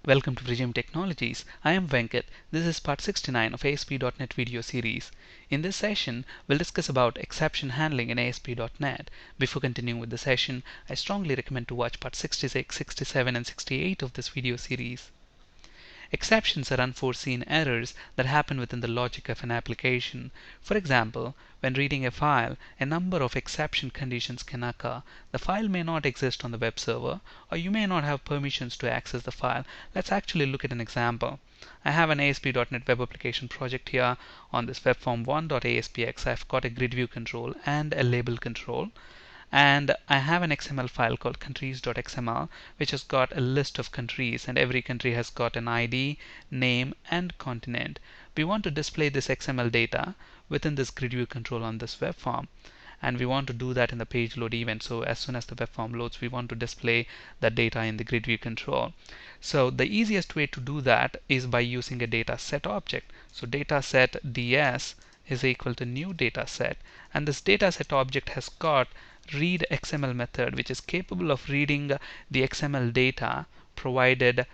Welcome to Vrijim Technologies. I am Venkat. This is part 69 of ASP.NET video series. In this session, we'll discuss about exception handling in ASP.NET. Before continuing with the session, I strongly recommend to watch part 66, 67, and 68 of this video series. Exceptions are unforeseen errors that happen within the logic of an application. For example, when reading a file, a number of exception conditions can occur. The file may not exist on the web server, or you may not have permissions to access the file. Let's actually look at an example. I have an ASP.NET web application project here. On this webform1.aspx, I've got a grid view control and a label control. And I have an XML file called countries.xml, which has got a list of countries, and every country has got an ID, name, and continent. We want to display this XML data within this grid view control on this web form, and we want to do that in the page load event. So as soon as the web form loads, we want to display the data in the grid view control. So the easiest way to do that is by using a data set object. So data set ds is equal to new data set, and this data set object has got read XML method, which is capable of reading the XML data provided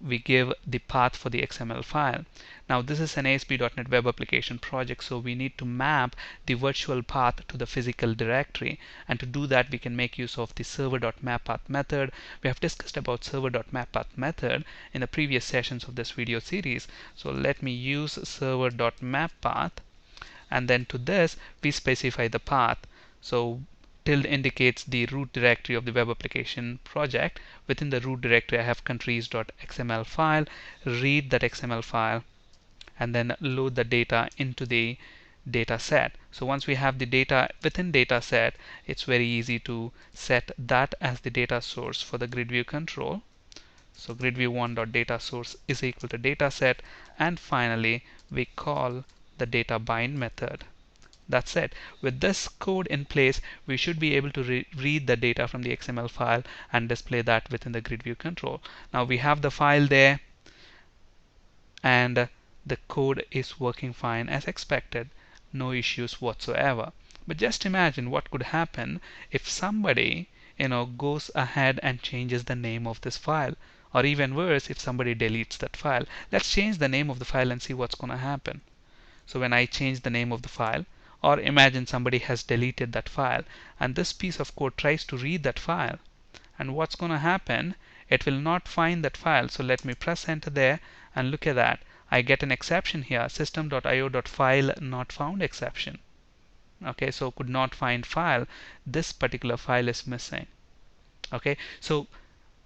we give the path for the XML file. Now this is an ASP.NET web application project, so we need to map the virtual path to the physical directory, and to do that we can make use of the server.mappath method. We have discussed about server.mappath method in the previous sessions of this video series. So let me use server.mappath, and then to this we specify the path. So tilde indicates the root directory of the web application project. Within the root directory, I have countries.xml file. Read that XML file and then load the data into the data set. So once we have the data within data set, it's very easy to set that as the data source for the grid view control. So grid view 1.data source is equal to data set, and finally we call the data bind method. That's it. With this code in place, we should be able to read the data from the XML file and display that within the grid view control. Now we have the file there, and the code is working fine as expected. No issues whatsoever. But just imagine what could happen if somebody goes ahead and changes the name of this file, or even worse, if somebody deletes that file. Let's change the name of the file and see what's going to happen. So when I change the name of the file, or imagine somebody has deleted that file, and this piece of code tries to read that file, and what's going to happen? It will not find that file. So let me press enter there, and look at that. I get an exception here, system.io.file not found exception. Okay, so could not find file. This particular file is missing. Okay, so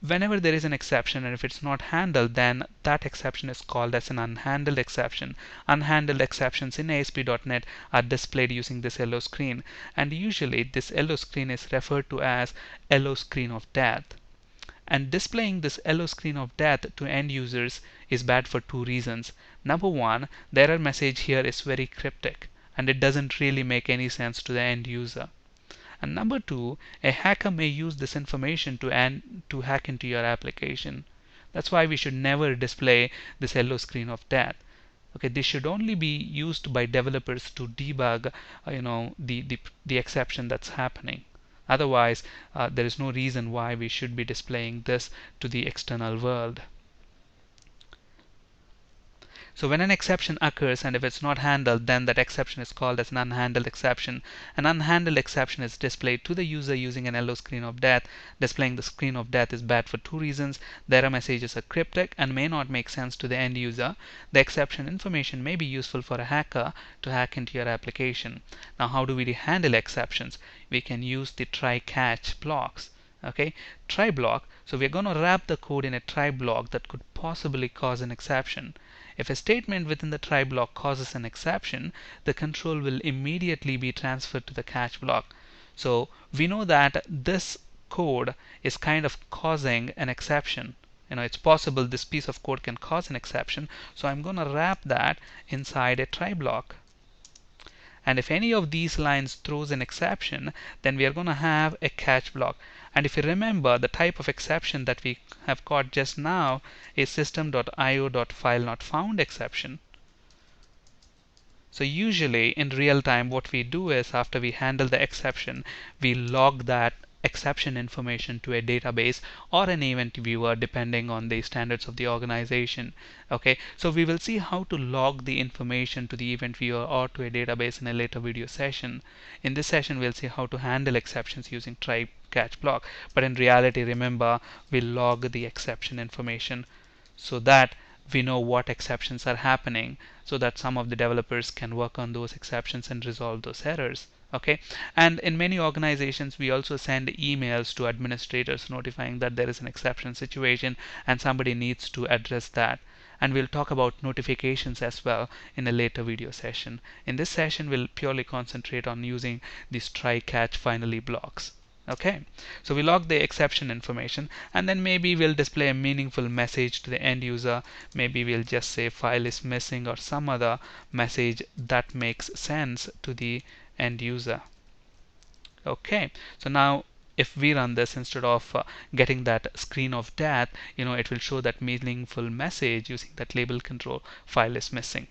whenever there is an exception, and if it's not handled, then that exception is called as an unhandled exception. Unhandled exceptions in ASP.NET are displayed using this yellow screen, and usually this yellow screen is referred to as yellow screen of death. And displaying this yellow screen of death to end users is bad for two reasons. Number one, the error message here is very cryptic, and it doesn't really make any sense to the end user. And number two, a hacker may use this information to hack into your application. That's why we should never display this yellow screen of death. Okay, this should only be used by developers to debug, the exception that's happening. Otherwise, there is no reason why we should be displaying this to the external world. So when an exception occurs, and if it's not handled, then that exception is called as an unhandled exception. An unhandled exception is displayed to the user using an yellow screen of death. Displaying the screen of death is bad for two reasons. The error messages are cryptic and may not make sense to the end user. The exception information may be useful for a hacker to hack into your application. Now how do we handle exceptions? We can use the try-catch blocks. Okay, try block. So we're going to wrap the code in a try block that could possibly cause an exception. If a statement within the try block causes an exception, the control will immediately be transferred to the catch block. So we know that this code is kind of causing an exception. It's possible this piece of code can cause an exception. So I'm going to wrap that inside a try block. And if any of these lines throws an exception, then we are going to have a catch block. And if you remember, the type of exception that we have got just now is system.io.file not found exception. So usually in real time, what we do is after we handle the exception, we log that exception information to a database or an event viewer depending on the standards of the organization. Okay, so we will see how to log the information to the event viewer or to a database in a later video session. In this session we'll see how to handle exceptions using try catch block, but in reality, remember, we log the exception information so that we know what exceptions are happening, so that some of the developers can work on those exceptions and resolve those errors. Okay, and in many organizations we also send emails to administrators notifying that there is an exception situation and somebody needs to address that. And we'll talk about notifications as well in a later video session. In this session we'll purely concentrate on using these try catch finally blocks. Okay, so we log the exception information, and then maybe we'll display a meaningful message to the end user. Maybe we'll just say file is missing or some other message that makes sense to the end user. Okay, so now if we run this, instead of getting that screen of death, it will show that meaningful message using that label control, file is missing.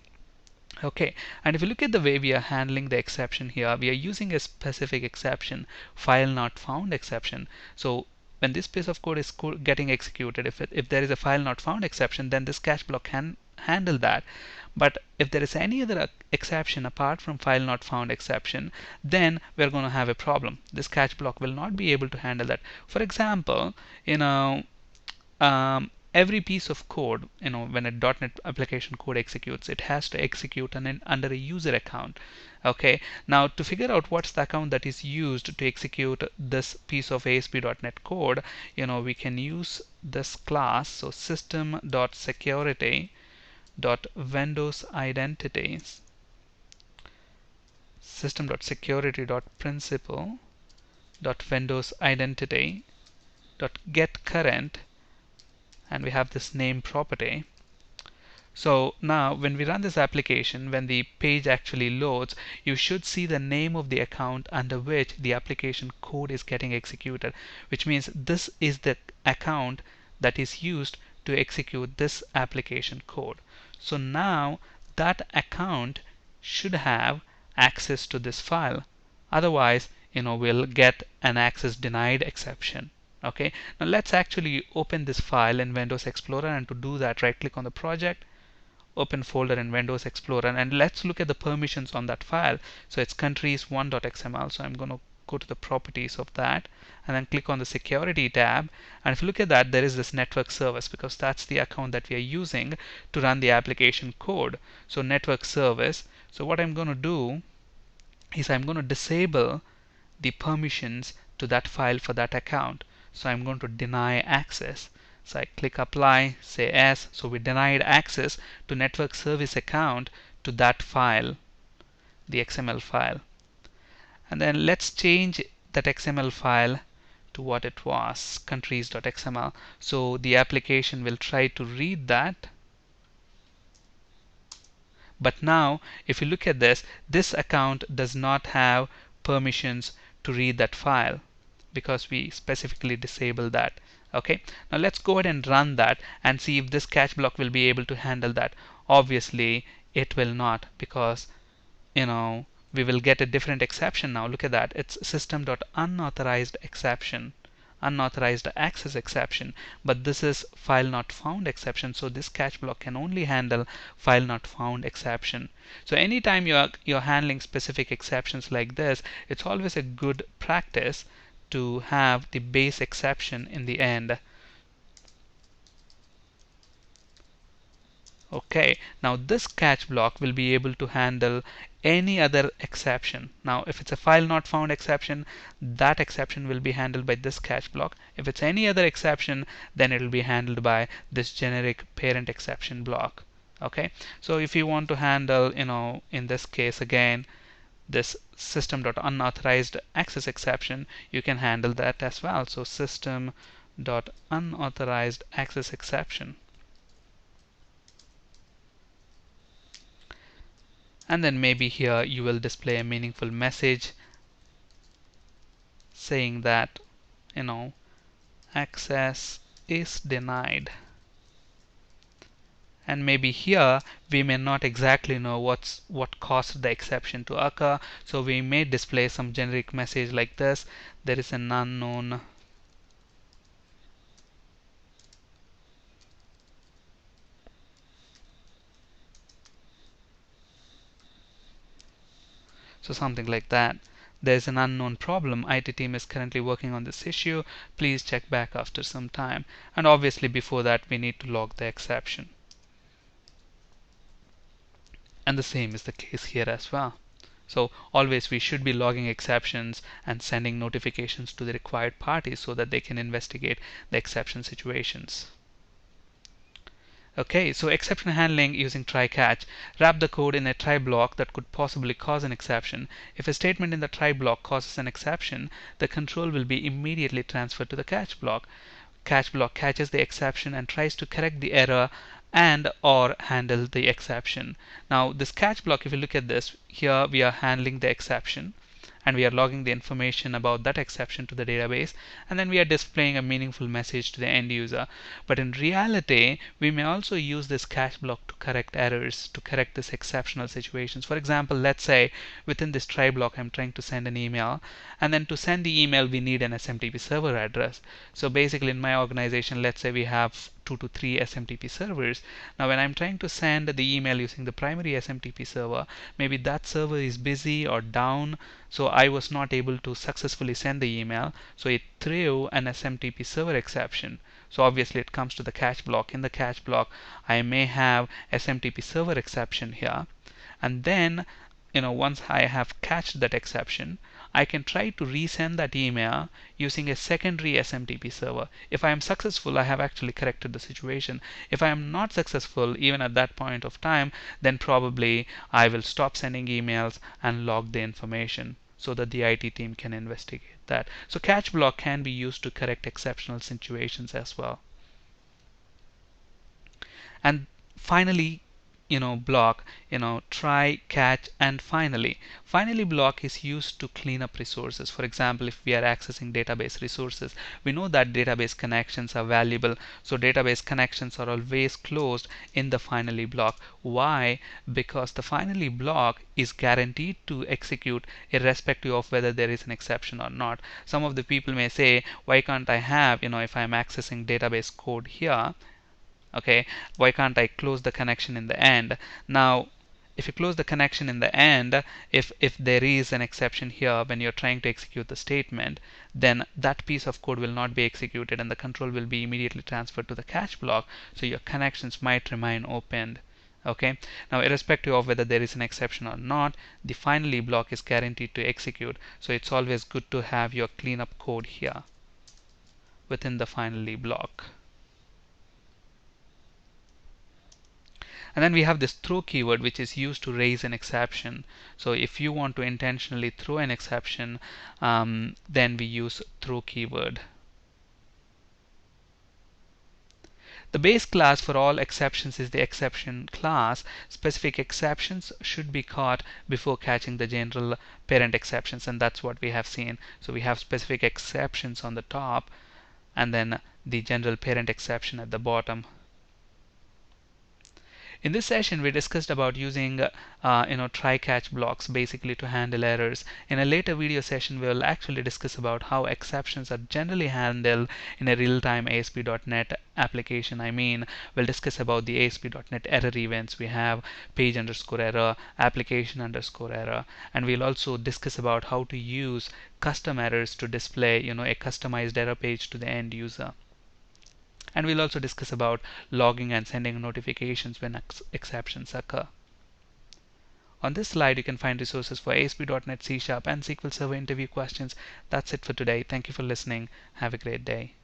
Okay, and if you look at the way we are handling the exception here, we are using a specific exception, file not found exception. So when this piece of code is getting executed, if there is a file not found exception, then this catch block can handle that. But if there is any other exception apart from file not found exception, then we're going to have a problem. This catch block will not be able to handle that. For example, every piece of code, when a .NET application code executes, it has to execute under a user account. Okay, now to figure out what's the account that is used to execute this piece of ASP.NET code, we can use this class. So system.security.windows-identities, system.security.principal.windows-identity.getCurrent, and we have this name property. So now when we run this application, when the page actually loads, you should see the name of the account under which the application code is getting executed, which means this is the account that is used to execute this application code. So now that account should have access to this file. Otherwise, we'll get an access denied exception. Okay, now let's actually open this file in Windows Explorer, and to do that, right click on the project, open folder in Windows Explorer, and let's look at the permissions on that file. So it's countries1.xml, so I'm going to go to the properties of that and then click on the security tab, and if you look at that, there is this network service, because that's the account that we are using to run the application code. So network service. So what I'm going to do is I'm going to disable the permissions to that file for that account. So I'm going to deny access. So I click apply, say yes. So we denied access to network service account to that file, the XML file. And then let's change that XML file to what it was, countries.xml. So the application will try to read that. But now if you look at this account does not have permissions to read that file, because we specifically disable that. Okay, now let's go ahead and run that and see if this catch block will be able to handle that. Obviously it will not, because we will get a different exception now. Look at that, it's system.unauthorized exception, unauthorized access exception, but this is file not found exception. So this catch block can only handle file not found exception. So anytime you're handling specific exceptions like this, it's always a good practice to have the base exception in the end. Okay, now this catch block will be able to handle any other exception. Now if it's a file not found exception, that exception will be handled by this catch block. If it's any other exception, then it will be handled by this generic parent exception block. Okay, so if you want to handle, in this case again, this system.unauthorized access exception, you can handle that as well. So system.unauthorized access exception. And then maybe here you will display a meaningful message saying that access is denied, And maybe here we may not exactly know what caused the exception to occur, so we may display some generic message like this: there is an unknown so something like that. There's an unknown problem. IT team is currently working on this issue. Please check back after some time. And obviously before that we need to log the exception. And the same is the case here as well. So always we should be logging exceptions and sending notifications to the required parties so that they can investigate the exception situations. Okay, so exception handling using try catch. Wrap the code in a try block that could possibly cause an exception. If a statement in the try block causes an exception, the control will be immediately transferred to the catch block. Catch block catches the exception and tries to correct the error and or handle the exception. Now this catch block, if you look at this, here we are handling the exception and we are logging the information about that exception to the database, and then we are displaying a meaningful message to the end user. But in reality, we may also use this catch block to correct errors, to correct this exceptional situations. For example, let's say within this try block I'm trying to send an email, and then to send the email we need an SMTP server address. So basically in my organization, let's say we have 2 to 3 SMTP servers. Now when I'm trying to send the email using the primary SMTP server, maybe that server is busy or down, so I was not able to successfully send the email, so it threw an SMTP server exception. So obviously it comes to the catch block. In the catch block I may have SMTP server exception here, and then once I have catched that exception, I can try to resend that email using a secondary SMTP server. If I am successful, I have actually corrected the situation. If I am not successful even at that point of time, then probably I will stop sending emails and log the information so that the IT team can investigate that. So catch block can be used to correct exceptional situations as well. And finally, block, try, catch, and finally block is used to clean up resources. For example, if we are accessing database resources, we know that database connections are valuable, so database connections are always closed in the finally block. Why? Because the finally block is guaranteed to execute irrespective of whether there is an exception or not. Some of the people may say, why can't I have, if I'm accessing database code here, okay, why can't I close the connection in the end? Now if you close the connection in the end, if there is an exception here when you're trying to execute the statement, then that piece of code will not be executed and the control will be immediately transferred to the catch block, so your connections might remain opened. Okay, now irrespective of whether there is an exception or not, the finally block is guaranteed to execute, so it's always good to have your cleanup code here within the finally block. And then we have this throw keyword, which is used to raise an exception. So if you want to intentionally throw an exception, then we use throw keyword. The base class for all exceptions is the exception class. Specific exceptions should be caught before catching the general parent exceptions, and that's what we have seen. So we have specific exceptions on the top and then the general parent exception at the bottom. In this session, we discussed about using try-catch blocks basically to handle errors. In a later video session, we will actually discuss about how exceptions are generally handled in a real-time ASP.NET application. We'll discuss about the ASP.NET error events. We have page underscore error, application underscore error, and we'll also discuss about how to use custom errors to display a customized error page to the end user. And we'll also discuss about logging and sending notifications when exceptions occur. On this slide, you can find resources for ASP.NET, C# and SQL Server interview questions. That's it for today. Thank you for listening. Have a great day.